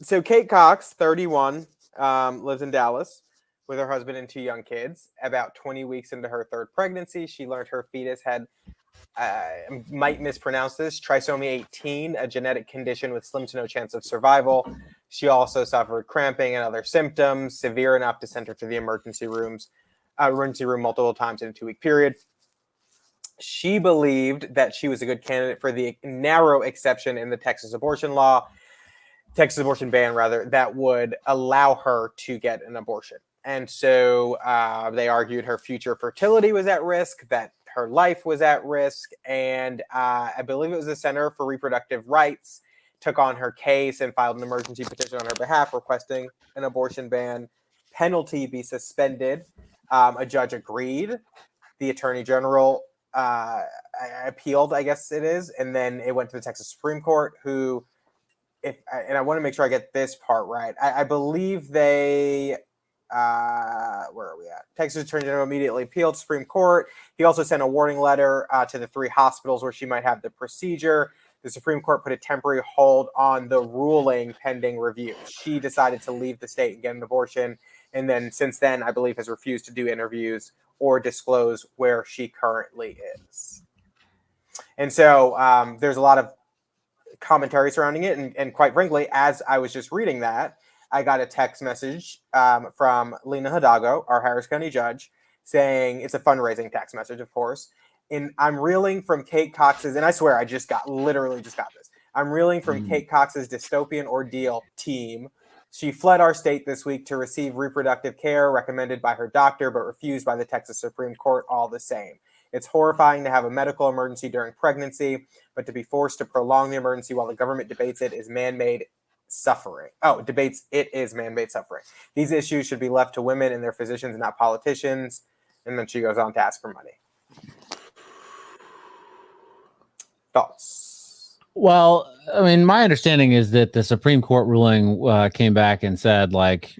So Kate Cox, 31, lives in Dallas with her husband and 2 young kids. About 20 weeks into her 3rd pregnancy, she learned her fetus had, might mispronounce this, trisomy 18, a genetic condition with slim to no chance of survival. She also suffered cramping and other symptoms, severe enough to send her to the emergency room multiple times in a 2-week period. She believed that she was a good candidate for the narrow exception in the Texas abortion ban, that would allow her to get an abortion. And so they argued her future fertility was at risk, that her life was at risk. And I believe it was the Center for Reproductive Rights took on her case and filed an emergency petition on her behalf requesting an abortion ban penalty be suspended. A judge agreed. The Attorney General appealed, I guess it is. And then it went to the Texas Supreme Court, who, and I want to make sure I get this part right. I believe they, where are we at? Texas Attorney General immediately appealed to Supreme Court. He also sent a warning letter to the 3 hospitals where she might have the procedure. The Supreme Court put a temporary hold on the ruling pending review. She decided to leave the state and get an abortion. And then since then, I believe has refused to do interviews or disclose where she currently is. And so there's a lot of commentary surrounding it. And quite frankly, as I was just reading that, I got a text message from Lena Hidalgo, our Harris County judge, saying it's a fundraising text message, of course. And I'm reeling from Kate Cox's, and I swear I literally just got this. I'm reeling from Kate Cox's dystopian ordeal team. She fled our state this week to receive reproductive care recommended by her doctor, but refused by the Texas Supreme Court all the same. It's horrifying to have a medical emergency during pregnancy, but to be forced to prolong the emergency while the government debates it is man-made suffering. Is man-made suffering. These issues should be left to women and their physicians and not politicians. And then she goes on to ask for money. Thoughts? Well, I mean, my understanding is that the Supreme Court ruling came back and said, like,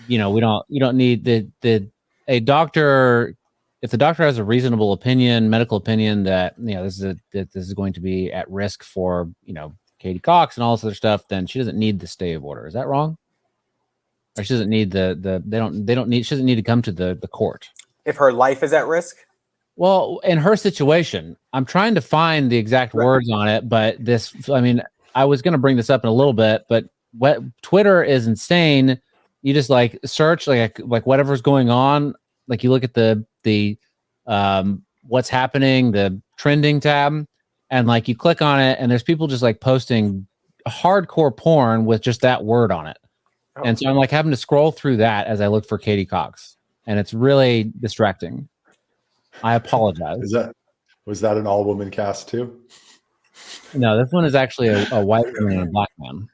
you don't need a doctor. If the doctor has a reasonable opinion, medical opinion that this is going to be at risk for Katie Cox and all this other stuff, then she doesn't need the stay of order. Is that wrong? Or she doesn't need she doesn't need to come to the court if her life is at risk. Well, in her situation, I'm trying to find the exact words on it, but I was going to bring this up in a little bit, but Twitter is insane. You just search like whatever's going on. Like you look at the what's happening, the trending tab, and you click on it and there's people just posting hardcore porn with just that word on it. Oh. And so I'm having to scroll through that as I look for Katie Cox, and it's really distracting. I apologize. Was that an all-woman cast too? No, this one is actually a white woman and a black man.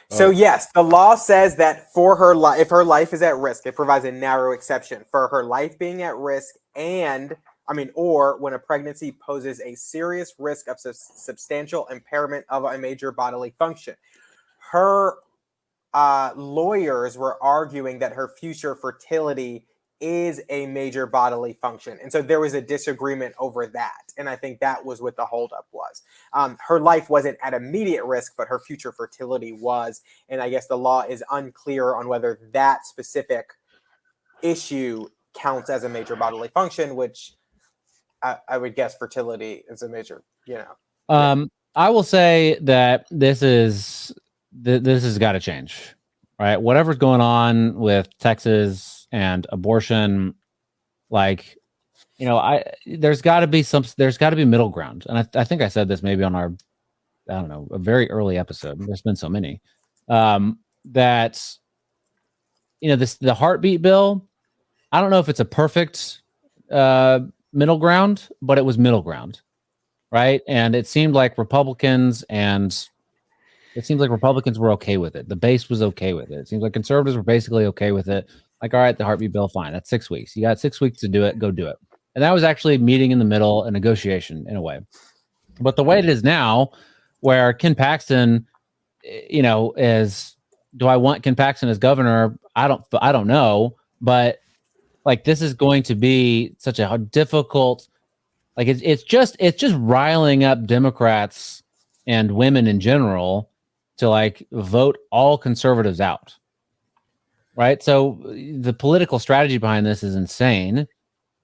So yes, the law says that for her life, if her life is at risk, it provides a narrow exception for her life being at risk, or when a pregnancy poses a serious risk of substantial impairment of a major bodily function. Her lawyers were arguing that her future fertility is a major bodily function. And so there was a disagreement over that. And I think that was what the holdup was. Her life wasn't at immediate risk, but her future fertility was. And I guess the law is unclear on whether that specific issue counts as a major bodily function, which I would guess fertility is a major, I will say that this has got to change, right? Whatever's going on with Texas and abortion, there's got to be middle ground. And I think I said this maybe on our, a very early episode. There's been so many that, the heartbeat bill. I don't know if it's a perfect middle ground, but it was middle ground, right? And it seemed like Republicans were okay with it. The base was okay with it. It seems like conservatives were basically okay with it. All right, the heartbeat bill, fine. That's 6 weeks. You got 6 weeks to do it. Go do it. And that was actually meeting in the middle, a negotiation in a way. But the way it is now, where Ken Paxton, is, do I want Ken Paxton as governor? I don't know. But this is going to be such a difficult. It's just riling up Democrats and women in general to like vote all conservatives out. Right. So the political strategy behind this is insane,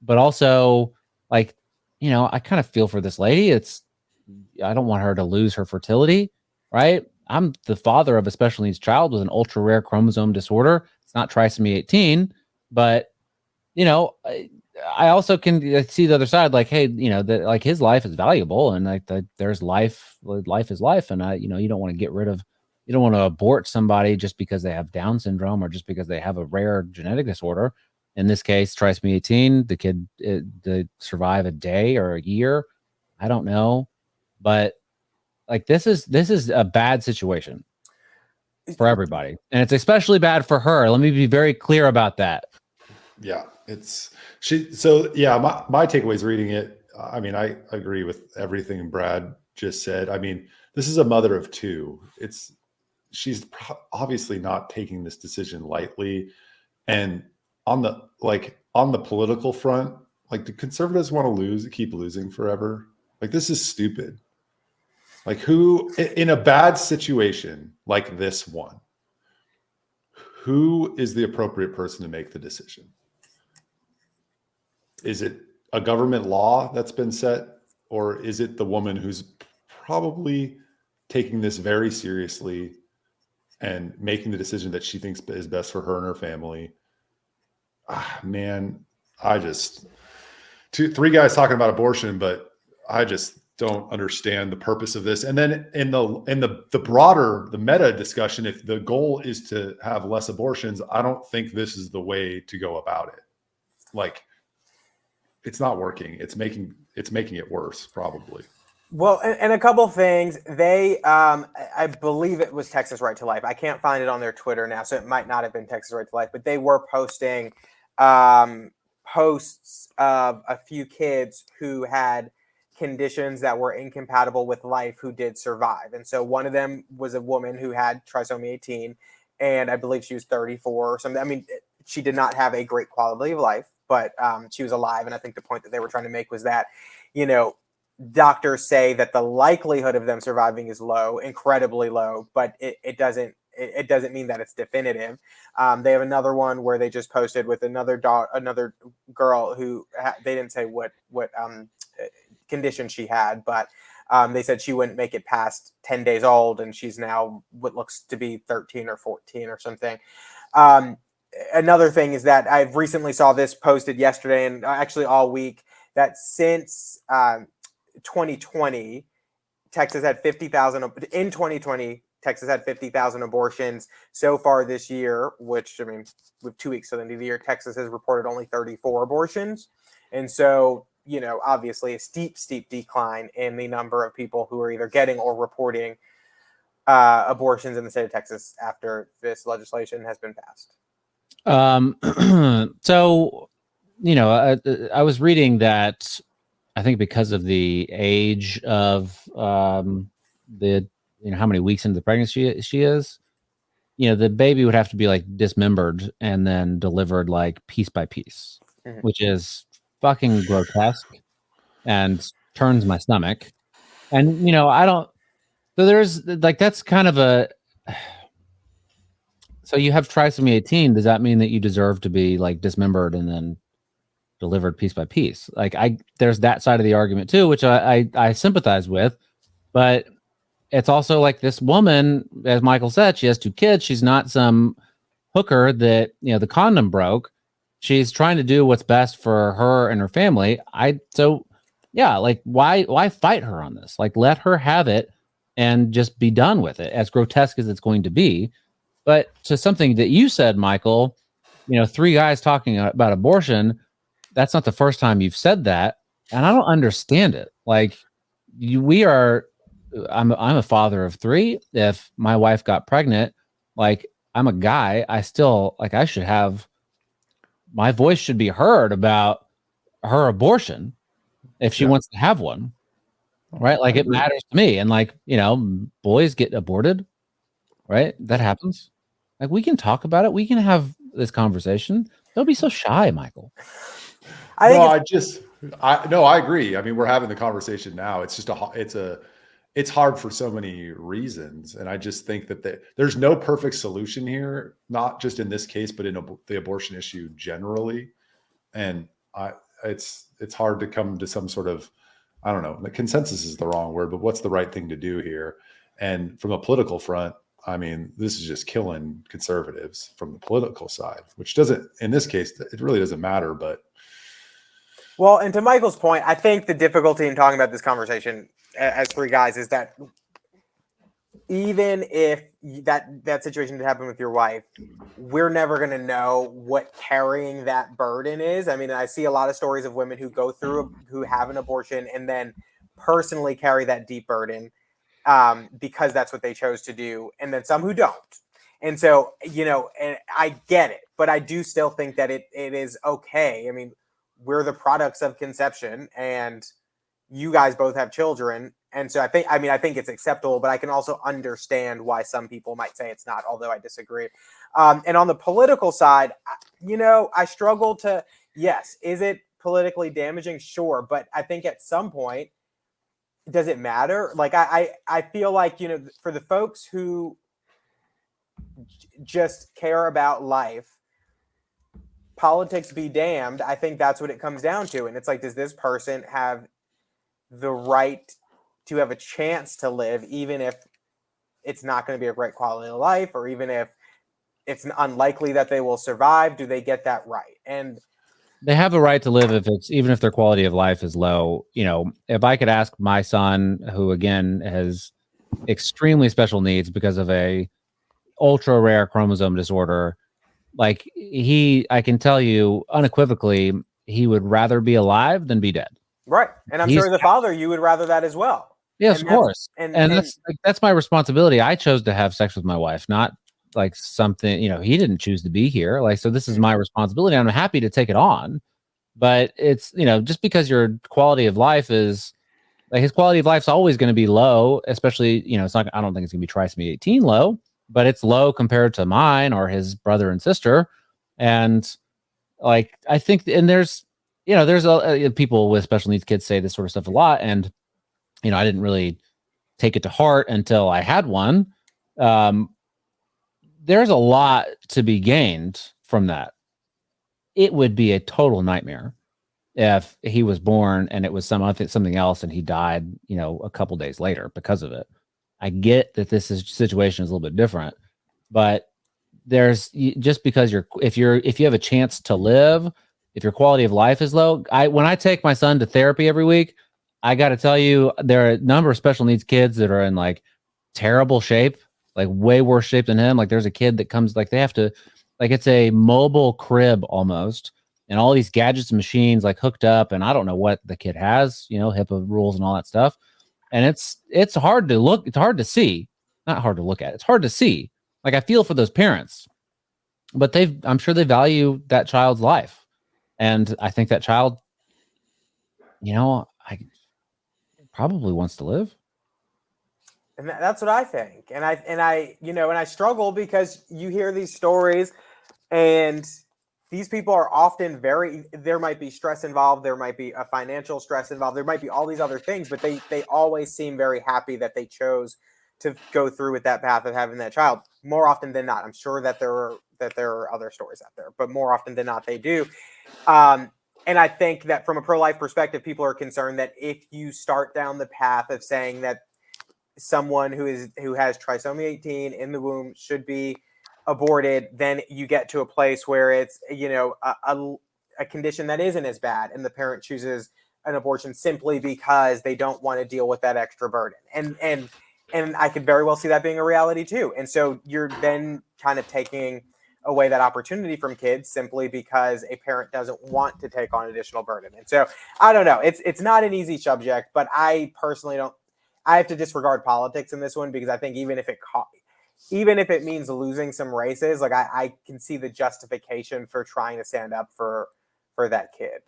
but also like, I kind of feel for this lady. I don't want her to lose her fertility. Right. I'm the father of a special needs child with an ultra rare chromosome disorder. It's not trisomy 18, but I also can see the other side, like, hey, that like his life is valuable, and like there's life is life, and you don't want to abort somebody just because they have Down syndrome or just because they have a rare genetic disorder. In this case, trisomy 18, the kid they survive a day or a year, I don't know, but like this is a bad situation for everybody, and it's especially bad for her. Let me be very clear about that. Yeah, my takeaways reading it, I mean, I agree with everything Brad just said. I mean, this is a mother of two. She's obviously not taking this decision lightly. And on the political front, like, do conservatives want to keep losing forever? Like, this is stupid. Like, who in a bad situation like this one, who is the appropriate person to make the decision? Is it a government law that's been set, or is it the woman who's probably taking this very seriously and making the decision that she thinks is best for her and her family? Man, three guys talking about abortion, but I just don't understand the purpose of this. And then in the broader, the meta discussion, if the goal is to have less abortions, I don't think this is the way to go about it. Like, it's not working. It's making it worse, probably. Well, and a couple things. They, I believe it was Texas Right to Life. I can't find it on their Twitter now, so it might not have been Texas Right to Life, but they were posting posts of a few kids who had conditions that were incompatible with life who did survive. And so one of them was a woman who had trisomy 18, and I believe she was 34 or something. I mean, she did not have a great quality of life, but she was alive. And I think the point that they were trying to make was that, doctors say that the likelihood of them surviving is low, incredibly low, but it doesn't mean that it's definitive. They have another one where they just posted with another girl who they didn't say what condition she had, but they said she wouldn't make it past 10 days old, and she's now what looks to be 13 or 14 or something. Another thing is that I've recently saw this posted yesterday and actually all week, that since 2020, Texas had 50,000 in 2020. Texas had 50,000 abortions so far this year, which, I mean, with 2 weeks to the end of the year, Texas has reported only 34 abortions. And so, obviously a steep decline in the number of people who are either getting or reporting abortions in the state of Texas after this legislation has been passed. So, I was reading that I think because of the age of the how many weeks into the pregnancy she is, the baby would have to be like dismembered and then delivered like piece by piece, which is fucking grotesque and turns my stomach. And I don't. So there's like, that's kind of a. So you have trisomy 18. Does that mean that you deserve to be like dismembered and then delivered piece by piece? Like, there's that side of the argument too, which I sympathize with, but it's also like this woman, as Michael said, she has 2 kids. She's not some hooker that, the condom broke. She's trying to do what's best for her and her family. Like, why fight her on this? Like, let her have it and just be done with it, as grotesque as it's going to be. But to something that you said, Michael, 3 guys talking about abortion, that's not the first time you've said that. And I don't understand it. Like, I'm a father of 3. If my wife got pregnant, like, I'm a guy, I still, like, I should have, my voice should be heard about her abortion if she wants to have one, right? Like, it matters to me. And like, boys get aborted, right? That happens. Like, we can talk about it. We can have this conversation. Don't be so shy, Michael. I agree. I mean, we're having the conversation now. It's just it's hard for so many reasons. And I just think that there's no perfect solution here, not just in this case, but in the abortion issue generally. And it's hard to come to some sort of, I don't know, the consensus is the wrong word, but what's the right thing to do here? And from a political front, I mean, this is just killing conservatives from the political side, which doesn't, in this case, it really doesn't matter, but. Well, and to Michael's point, I think the difficulty in talking about this conversation as three guys is that even if that situation did happen with your wife, we're never going to know what carrying that burden is. I mean, I see a lot of stories of women who go through, who have an abortion and then personally carry that deep burden because that's what they chose to do. And then some who don't. And so, and I get it, but I do still think that it is okay. I mean, we're the products of conception and you guys both have children. And so I think it's acceptable, but I can also understand why some people might say it's not, although I disagree. And on the political side, I struggle to, yes, is it politically damaging? Sure. But I think at some point, does it matter? Like, I feel like, for the folks who just care about life, politics be damned. I think that's what it comes down to. And it's like, does this person have the right to have a chance to live, even if it's not going to be a great quality of life, or even if it's unlikely that they will survive? Do they get that right? And they have a right to live even if their quality of life is low. If I could ask my son, who again has extremely special needs because of a ultra rare chromosome disorder, like I can tell you unequivocally, he would rather be alive than be dead. Right. And I'm sure as a father, you would rather that as well. Yes, of course. And that's my responsibility. I chose to have sex with my wife, not like something, he didn't choose to be here. Like, so this is my responsibility. I'm happy to take it on, but it's, just because your quality of life is like, his quality of life's always going to be low, especially, it's not, I don't think it's going to be trisomy 18 low, but it's low compared to mine or his brother and sister. And like, I think, and there's people with special needs kids say this sort of stuff a lot. And, I didn't really take it to heart until I had one. There's a lot to be gained from that. It would be a total nightmare if he was born and it was something else and he died, a couple days later because of it. I get that situation is a little bit different, but there's just because if you have a chance to live, if your quality of life is low, when I take my son to therapy every week, I got to tell you, there are a number of special needs kids that are in like terrible shape, like way worse shape than him. Like there's a kid that comes, like they have to, like it's a mobile crib almost, and all these gadgets and machines like hooked up, and I don't know what the kid has, HIPAA rules and all that stuff. And it's hard to look, it's hard to see, not hard to look at. It's hard to see. Like I feel for those parents, but I'm sure they value that child's life. And I think that child, probably wants to live. And that's what I think. And I struggle because you hear these stories and these people are often there might be stress involved. There might be a financial stress involved. There might be all these other things, but they always seem very happy that they chose to go through with that path of having that child. More often than not, I'm sure that there are other stories out there, but more often than not, they do. And I think that from a pro-life perspective, people are concerned that if you start down the path of saying that someone who has trisomy 18 in the womb should be aborted, then you get to a place where it's a condition that isn't as bad, and the parent chooses an abortion simply because they don't want to deal with that extra burden. And I could very well see that being a reality too. And so you're then kind of taking away that opportunity from kids simply because a parent doesn't want to take on additional burden. And so I don't know. It's not an easy subject, but I personally I have to disregard politics in this one, because I think even if it means losing some races, like I can see the justification for trying to stand up for that kid.